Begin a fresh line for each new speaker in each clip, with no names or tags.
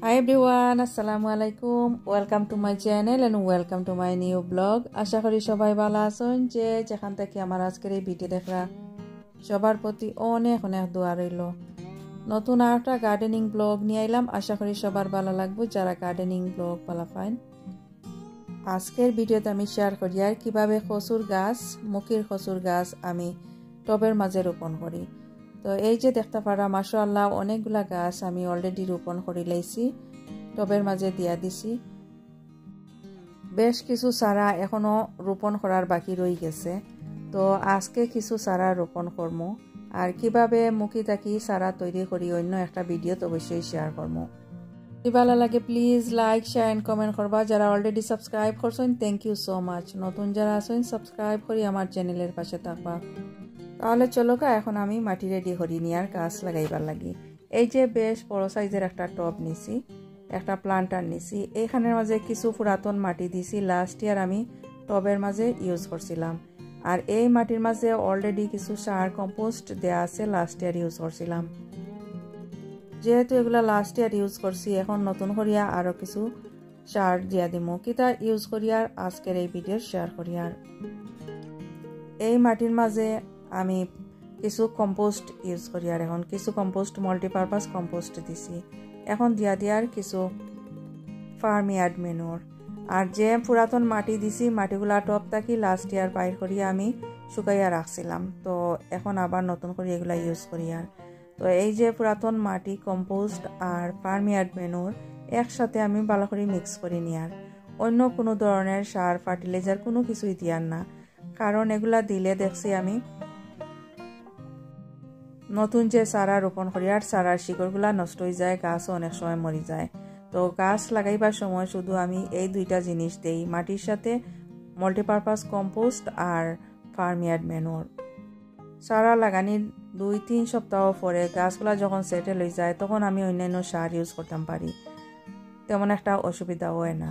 Hi everyone, Assalamu alaikum. Welcome to my channel and welcome to my new blog. আশা করি সবাই ভালো আছেন। যেখান থেকে আমার আজকের এই ভিডিও দেখা সবার প্রতি অনেক অনেক দোয়া রইল। নতুন একটা গার্ডেনিং ব্লগ নিয়ে এলাম। আশা করি সবার ভালো লাগবে যারা গার্ডেনিং ব্লগ ভালো পান। আজকের ভিডিওতে আমি শেয়ার করি আর কিভাবে কচুর গাছ, মুখির কচুর গাছ আমি টবের মাঝে রোপণ করি। তো এই যে দেখতে পারা মাশাআল্লাহ অনেকগুলা গাছ আমি অলরেডি রোপণ করে লাইছি, টবের মাঝে দিয়া দিছি। বেশ কিছু চারা এখনো রোপণ করার বাকি রয়ে গেছে। তো আজকে কিছু চারা রোপণ করবো আর কিভাবে মুখি থাকি চারা তৈরি করি অন্য একটা ভিডিওতে অবশ্যই শেয়ার করবো। যদি ভালো লাগে please like share and comment করবা। যারা অলরেডি সাবস্ক্রাইব করছেন থ্যাংক ইউ সো মাচ। নতুন যারা আছেন সাবস্ক্রাইব করি আমার চ্যানেলের পাশে থাকবা। তাহলে চলো এখন আমি মাটি রেডি করি নিয়ে আর গাছ লাগাইবার লাগি। এই যে বেশ বড় সাইজের একটা টব নিছি, একটা প্লান্টার নিছি। এইখানের মাঝে কিছু পুরাতন মাটি দিছি, লাস্ট ইয়ার আমি টবের মাঝে ইউজ করছিলাম। আর এই মাটির মাঝে অলরেডি কিছু সার কম্পোস্ট দেয়া আছে, লাস্ট ইয়ার ইউজ করছিলাম। যেহেতু এগুলা লাস্ট ইয়ার ইউজ করছি এখন নতুন করিয়া আরো কিছু সার দিয়া দিমু। কিতা ইউজ করিয়ার আজকের এই ভিডিও শেয়ার করিয়ার। এই মাটির মাঝে আমি কিছু কম্পোস্ট ইউজ করি আর এখন কিছু কম্পোস্ট মাল্টিপারপাস কম্পোস্ট দিছি। এখন দিয়ার কিছু ফার্মইয়ার্ড ম্যানুর। আর যে পুরাতন মাটি দিছি মাটিগুলা টপ থাকি লাস্ট ইয়ার বাইর করিয়া আমি শুকাইয়া রাখছিলাম। তো এখন আবার নতুন করে এগুলা ইউজ করি আর। তো এই যে পুরাতন মাটি, কম্পোস্ট আর ফার্মইয়ার্ড ম্যানুর একসাথে আমি ভালো করে মিক্স করি নিয়ার। অন্য কোনো ধরনের সার ফার্টিলাইজার কোনো কিছুই দিয়ার না, কারণ এগুলা দিলে দেখছি আমি নতুন যে চারা রোপণ করি আর চারার শিকড়গুলা নষ্ট হয়ে যায়, গাছও অনেক সময় মরে যায়। তো গাছ লাগাইবার সময় শুধু আমি এই দুইটা জিনিস দেই, মাটির সাথে মাল্টিপারপাস কম্পোস্ট আর ফার্মইয়ার্ড ম্যানুর। চারা লাগানির 2-3 সপ্তাহ পরে গাছগুলা যখন সেটেল হয়ে যায় তখন আমি অন্যান্য সার ইউজ করতাম পারি, তেমন একটা অসুবিধা হয় না।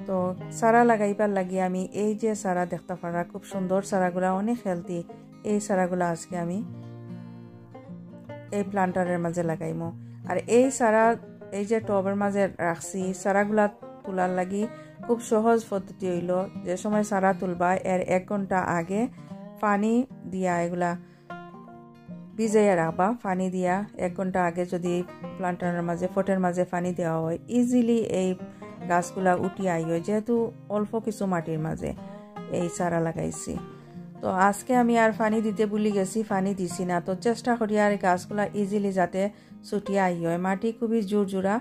তো চারা লাগাইবার লাগি আমি এই যে চারা দেখতে পারা খুব সুন্দর চারাগুলা, অনেক হেলদি। এই চারাগুলা আজকে আমি এই প্লান্টারের মাঝে লাগাইমো। আর এই চারা এই যে টবের মাঝে রাখছি চারাগুলা তোলার লাগি খুব সহজ পদ্ধতি হইল, যে সময় চারা তুলবা এর 1 ঘন্টা আগে পানি দিয়া এগুলা ভিজাইয়া রাখবা। পানি দিয়া 1 ঘন্টা আগে যদি প্লান্টারের মাঝে ফটের মাঝে পানি দেওয়া হয় ইজিলি এই গাছগুলা উঠিয়ে আই হয়, যেহেতু অল্প কিছু মাটির মাঝে এই চারা লাগাইছি। তো আজকে আমি আর পানি দিতে ভুলে গেছি, পানি দিছি না। তো চেষ্টা করি আর গাছগুলা ইজিলি যাতে ছুটিয়ে আই হয়। মাটি খুবই জোরজোড়া,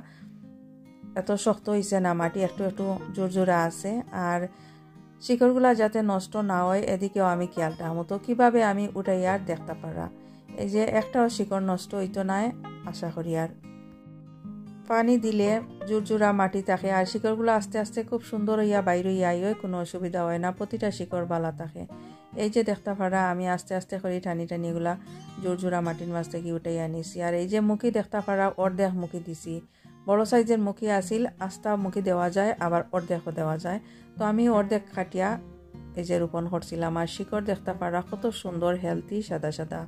এত শক্ত হয়েছে না, মাটি একটু একটু জোরজোড়া আছে। আর শিকড়গুলা যাতে নষ্ট না হয় এদিকেও আমি খেয়াল রাখবো। তো কিভাবে আমি উঠাই আর দেখতে পারা, এই যে একটাও শিকড় নষ্ট হইতো না আশা করি। আর পানি দিলে জোরজোড়া মাটি থাকে আর শিকড়গুলো আস্তে আস্তে খুব সুন্দর হইয়া বাইর হইয়া আই হয়, কোনো অসুবিধা হয় না, প্রতিটা শিকড় বালা থাকে। এই যে দেখতে পারা আমি আস্তে আস্তে করে টানি এগুলা জোরজোড়া মাটির মাছ থেকে উঠাই আনিছি। আর এই যে মুখি দেখতে পারা অর্ধেক মুখি দিছি, বড় সাইজের মুখি আসিল, আস্তা মুখি দেওয়া যায় আবার অর্ধেকও দেওয়া যায়। তো আমি অর্ধেক কাটিয়া এই যে রোপণ করছিলাম। আর শিকড় দেখতে পারা কত সুন্দর হেলদি সাদা সাদা।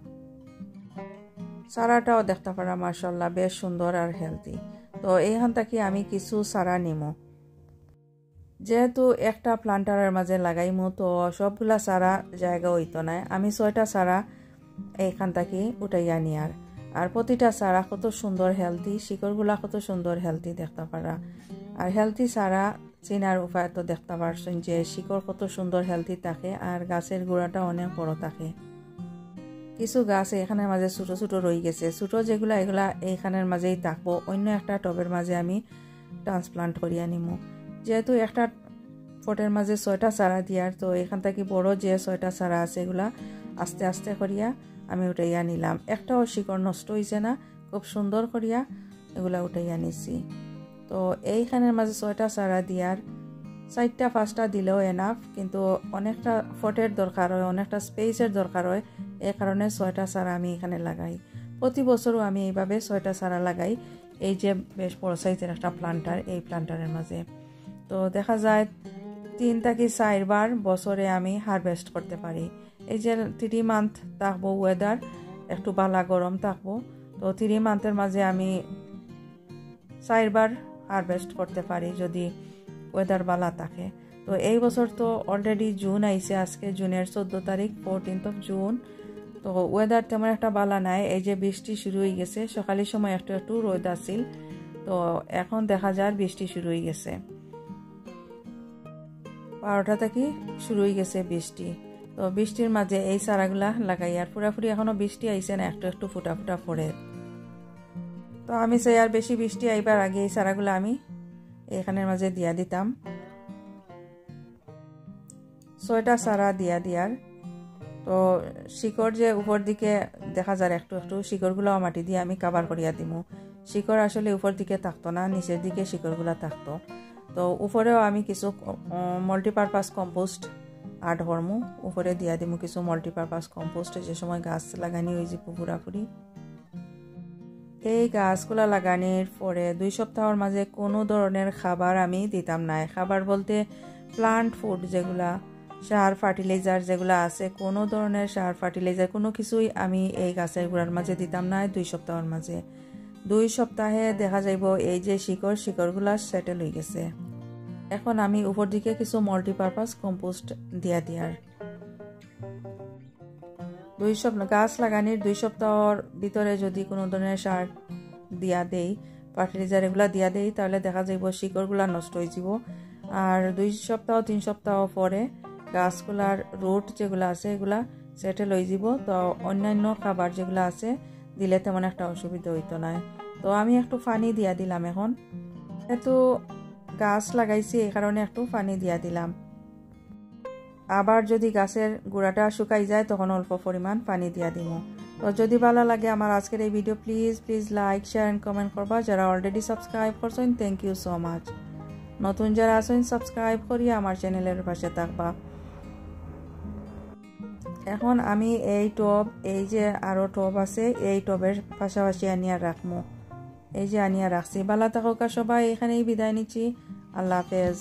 চারাটাও দেখতে পারা মাশাআল্লাহ বেশ সুন্দর আর হেলদি। তো এইখান থেকে আমি কিছু চারা নিমো, যেহেতু একটা প্লান্টারের মাঝে লাগাইমু তো সবগুলা চারা জায়গা হইতো না। আমি 6টা চারা এইখান থেকে উঠাইয়া নিয়ার। আর প্রতিটা চারা কত সুন্দর হেলদি, শিকড়গুলা কত সুন্দর হেলদি দেখতে পারা। আর হেলদি চারা চিনার উপায় তো দেখতে পারছেন যে শিকড় কত সুন্দর হেলদি থাকে আর গাছের গোড়াটা অনেক বড় থাকে। কিছু গাছ এখানের মাঝে ছোট ছোট রয়ে গেছে, ছোট যেগুলা এগুলা এইখানের মাঝেই থাকবো, অন্য একটা টবের মাঝে আমি ট্রান্সপ্লান্ট করিয়া নিমু। যেহেতু একটা ফটের মাঝে 6টা চারা দিয়ার, তো এখান থেকে বড় যে 6টা চারা আছে এগুলা আস্তে আস্তে করিয়া আমি উঠাইয়া নিলাম। একটাও শিকড় নষ্ট হয়েছে না, খুব সুন্দর করিয়া এগুলা উঠাইয়া নিছি। তো এইখানের মাঝে 6টা চারা দিয়ার 4টা-5টা দিলেও এনাফ, কিন্তু অনেকটা ফটের দরকার হয়, অনেকটা স্পেসের দরকার হয়, এই কারণে 6টা চারা আমি এখানে লাগাই। প্রতি বছরও আমি এইভাবে 6টা চারা লাগাই। এই যে বেশ বড় সাইজের একটা প্লান্টার, এই প্লান্টারের মাঝে তো দেখা যায় 3 থেকে 4 বার বছরে আমি হারভেস্ট করতে পারি। এই যে 3 মান্থ থাকবো, ওয়েদার একটু বালা গরম থাকবো, তো 3 মান্থের মাঝে আমি 4 বার হারভেস্ট করতে পারি যদি ওয়েদার ভালো থাকে। তো এই বছর তো অলরেডি জুন আইছে, আজকে জুনের 14 তারিখ, 14th of জুন। তো ওয়েদার তেমন একটা ভালো নাই, এই যে বৃষ্টি শুরু হয়ে গেছে। সকালের সময় একটু একটু রোদ আসিল, তো এখন দেখা যায় বৃষ্টি শুরু হয়ে গেছে। 12টা থেকে শুরু হয়ে গেছে বৃষ্টি। তো বৃষ্টির মাঝে এই চারাগুলা লাগাই, আর পুরাপুরি এখনো বৃষ্টি আইছে না, একটু একটু ফুটা ফুটা পড়ে। তো আমি চাই আর বেশি বৃষ্টি আইবার আগে এই চারাগুলো আমি এখানের মাঝে দিয়া দিতাম। 6টা চারা দিয়ার। তো শিকড় যে উপর দিকে দেখা যায় একটু একটু, শিকড়গুলো মাটি দিয়ে আমি কাভার করিয়া দিমু। শিকড় আসলে উপর দিকে থাকতো না, নিচের দিকে শিকড়গুলো থাকতো। তো উপরেও আমি কিছু মাল্টিপারপাস কম্পোস্ট আড করমু, উপরে দিয়া দিমু কিছু মাল্টিপারপাস কম্পোস্ট, যে সময় গাছ লাগানি হয়ে যাব পুরাপুরি। এই গাছগুলা লাগানোর পরে 2 সপ্তাহের মাঝে কোনো ধরনের খাবার আমি দিতাম না। খাবার বলতে প্লান্ট ফুড যেগুলা, সার ফার্টিলাইজার যেগুলো আছে, কোনো ধরনের সার ফার্টিলাইজার কোনো কিছুই আমি এই গাছের গুঁড়ার মাঝে দিতাম না 2 সপ্তাহের মাঝে। 2 সপ্তাহে দেখা যাইব এই যে শিকড়গুলা সেটেল হয়ে গেছে। এখন আমি উপর দিকে কিছু মাল্টিপারপাস কম্পোস্ট দিয়ার 2 সপ্তাহ গাছ লাগানোর 2 সপ্তাহের ভিতরে যদি কোনো ধরনের সার দিয়া দেই, ফার্টিলাইজার এগুলা দিয়া দেই, তাহলে দেখা যাইব শিকড়গুলা নষ্ট হয়ে যাব। আর 2 সপ্তাহ 3 সপ্তাহ পরে গাছগুলার রুট যেগুলো আছে এগুলা সেটেল হয়ে যাব। তো অন্যান্য খাবার যেগুলো আছে দিলে তেমন একটা অসুবিধা হইতো না। তো আমি একটু পানি দিয়া দিলাম। এখন একটু গাছ লাগাইছি এই কারণে একটু পানি দিয়া দিলাম। আবার যদি গাছের গোড়াটা শুকাই যায় তখন অল্প পরিমাণ পানি দিয়া দিব। তো যদি ভালো লাগে আমার আজকের এই video, please like, share and comment করবা। যারা অলরেডি সাবস্ক্রাইব করছেন থ্যাংক ইউ সো মাচ। নতুন যারা আছেন সাবস্ক্রাইব করিয়া আমার চ্যানেলের পাশে থাকবা। এখন আমি এই টব, এই যে আরো টব আছে, এই টবের পাশাপাশি আনিয়া রাখবো। এই যে আনিয়া রাখছি। ভালো থাকুক সবাই, এখানেই বিদায় নিচ্ছি। আল্লাহ হাফেজ।